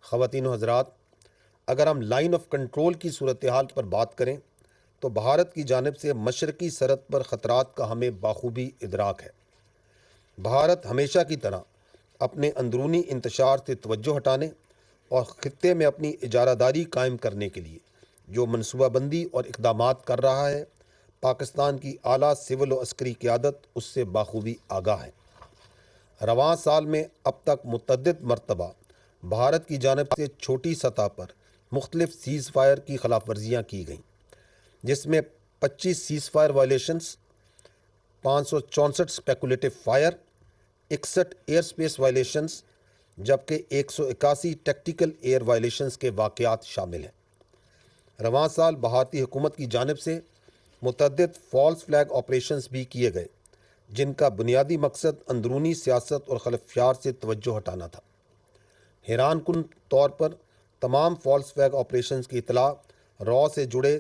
خواتین و حضرات، اگر ہم لائن آف کنٹرول کی صورتحال پر بات کریں تو بھارت کی جانب سے مشرقی سرحد پر خطرات کا ہمیں بخوبی ادراک ہے۔ بھارت ہمیشہ کی طرح اپنے اندرونی انتشار سے توجہ ہٹانے اور خطے میں اپنی اجارہ داری قائم کرنے کے لیے جو منصوبہ بندی اور اقدامات کر رہا ہے، پاکستان کی اعلیٰ سول و عسکری قیادت اس سے بخوبی آگاہ ہے۔ رواں سال میں اب تک متعدد مرتبہ بھارت کی جانب سے چھوٹی سطح پر مختلف سیز فائر کی خلاف ورزیاں کی گئیں، جس میں 25 ceasefire violations, 564 speculative fire, 61 airspace violations, جبکہ 181 ٹیکٹیکل ایئر وائلیشنز کے واقعات شامل ہیں۔ رواں سال بھارتی حکومت کی جانب سے متعدد فالس فلیگ آپریشنز بھی کیے گئے، جن کا بنیادی مقصد اندرونی سیاست اور خلفشار سے توجہ ہٹانا تھا۔ حیران کن طور پر تمام فالس فلیگ آپریشنز کی اطلاع را سے جڑے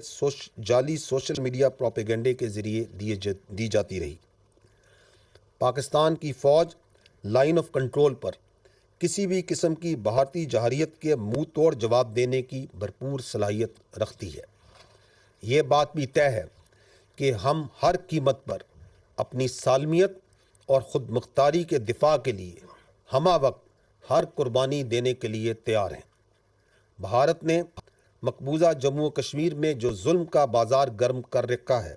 جعلی سوشل میڈیا پروپیگنڈے کے ذریعے دی جاتی رہی۔ پاکستان کی فوج لائن آف کنٹرول پر کسی بھی قسم کی بھارتی جارحیت کے منہ توڑ جواب دینے کی بھرپور صلاحیت رکھتی ہے۔ یہ بات بھی طے ہے کہ ہم ہر قیمت پر اپنی سالمیت اور خود مختاری کے دفاع کے لیے ہمہ وقت ہر قربانی دینے کے لیے تیار ہیں۔ بھارت نے مقبوضہ جموں و کشمیر میں جو ظلم کا بازار گرم کر رکھا ہے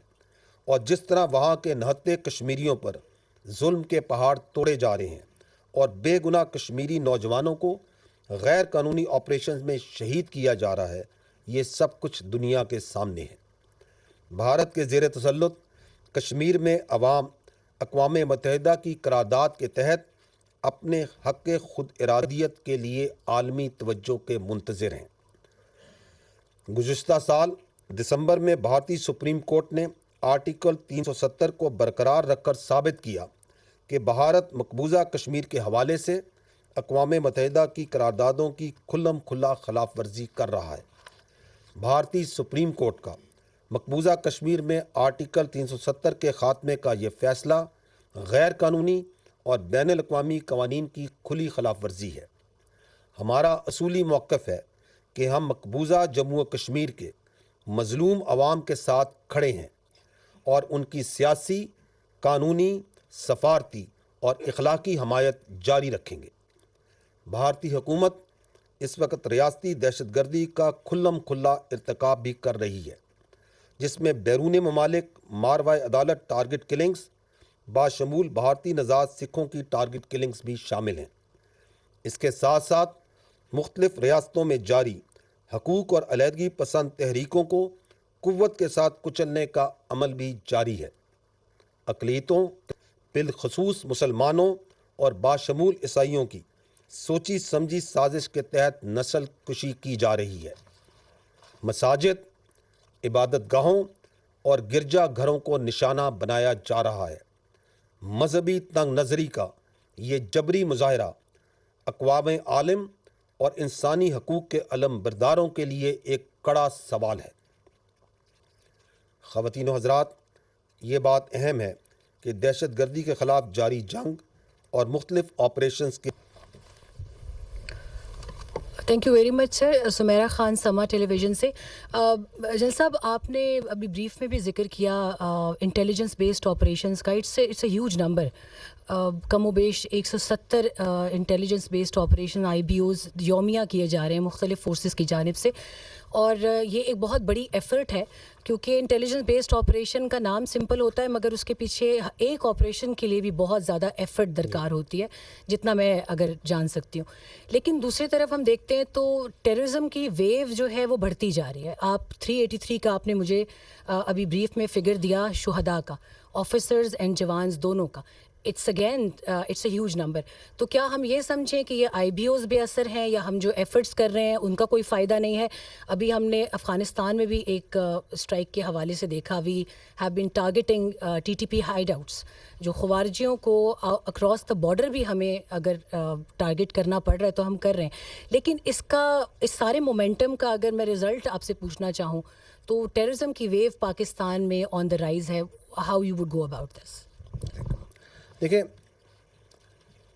اور جس طرح وہاں کے نہتے کشمیریوں پر ظلم کے پہاڑ توڑے جا رہے ہیں اور بے گناہ کشمیری نوجوانوں کو غیر قانونی آپریشنز میں شہید کیا جا رہا ہے، یہ سب کچھ دنیا کے سامنے ہے۔ بھارت کے زیر تسلط کشمیر میں عوام اقوام متحدہ کی قرارداد کے تحت اپنے حق خود ارادیت کے لیے عالمی توجہ کے منتظر ہیں۔ گزشتہ سال دسمبر میں بھارتی سپریم کورٹ نے آرٹیکل 370 کو برقرار رکھ کر ثابت کیا کہ بھارت مقبوضہ کشمیر کے حوالے سے اقوام متحدہ کی قراردادوں کی کھلم کھلا خلاف ورزی کر رہا ہے۔ بھارتی سپریم کورٹ کا مقبوضہ کشمیر میں آرٹیکل 370 کے خاتمے کا یہ فیصلہ غیر قانونی اور بین الاقوامی قوانین کی کھلی خلاف ورزی ہے۔ ہمارا اصولی موقف ہے کہ ہم مقبوضہ جموں و کشمیر کے مظلوم عوام کے ساتھ کھڑے ہیں اور ان کی سیاسی، قانونی، سفارتی اور اخلاقی حمایت جاری رکھیں گے۔ بھارتی حکومت اس وقت ریاستی دہشت گردی کا کھلم کھلا ارتکاب بھی کر رہی ہے، جس میں بیرون ممالک ماروائے عدالت ٹارگٹ کلنگز باشمول بھارتی نژاد سکھوں کی ٹارگٹ کلنگز بھی شامل ہیں۔ اس کے ساتھ ساتھ مختلف ریاستوں میں جاری حقوق اور علیحدگی پسند تحریکوں کو قوت کے ساتھ کچلنے کا عمل بھی جاری ہے۔ اقلیتوں، بالخصوص مسلمانوں اور باشمول عیسائیوں کی سوچی سمجھی سازش کے تحت نسل کشی کی جا رہی ہے۔ مساجد، عبادت گاہوں اور گرجا گھروں کو نشانہ بنایا جا رہا ہے۔ مذہبی تنگ نظری کا یہ جبری مظاہرہ اقوام عالم اور انسانی حقوق کے علم برداروں کے لیے ایک کڑا سوال ہے۔ خواتین و حضرات، یہ بات اہم ہے کہ دہشت گردی کے خلاف جاری جنگ اور مختلف آپریشنز کے تھینک یو ویری مچ سر۔ سمیرہ خان، سما ٹیلی ویژن سے۔ جل صاحب، آپ نے ابھی بریف میں بھی ذکر کیا انٹیلیجنس بیسڈ آپریشنس کا، اٹس اے ہیوج نمبر۔ کم و بیش 170 انٹیلیجنس بیسڈ آپریشن IBOs یومیہ کیے جا رہے ہیں مختلف فورسز کی جانب سے، اور یہ ایک بہت بڑی ایفرٹ ہے، کیونکہ انٹیلیجنس بیسڈ آپریشن کا نام سمپل ہوتا ہے مگر اس کے پیچھے ایک آپریشن کے لیے بھی بہت زیادہ ایفرٹ درکار ہوتی ہے، جتنا میں اگر جان سکتی ہوں۔ لیکن دوسری طرف ہم دیکھتے ہیں تو ٹیررزم کی ویو جو ہے وہ بڑھتی جا رہی ہے۔ آپ 383 کا آپ نے مجھے ابھی بریف میں فگر دیا شہداء کا، آفیسرز اینڈ جوانز دونوں کا، اٹس اے ہیوج نمبر۔ تو کیا ہم یہ سمجھیں کہ یہ IBOs بے اثر ہیں، یا ہم جو ایفرٹس کر رہے ہیں ان کا کوئی فائدہ نہیں ہے؟ ابھی ہم نے افغانستان میں بھی ایک اسٹرائک کے حوالے سے دیکھا، we have been targeting TTP hideouts, جو خوارجیوں کو اکراس دا بارڈر بھی ہمیں اگر ٹارگیٹ کرنا پڑ رہا ہے تو ہم کر رہے ہیں۔ لیکن اس سارے مومنٹم کا اگر میں رزلٹ آپ سے پوچھنا چاہوں تو ٹیررزم کی ویو پاکستان میں آن دا رائز ہے، how you would go about this? دیکھیں،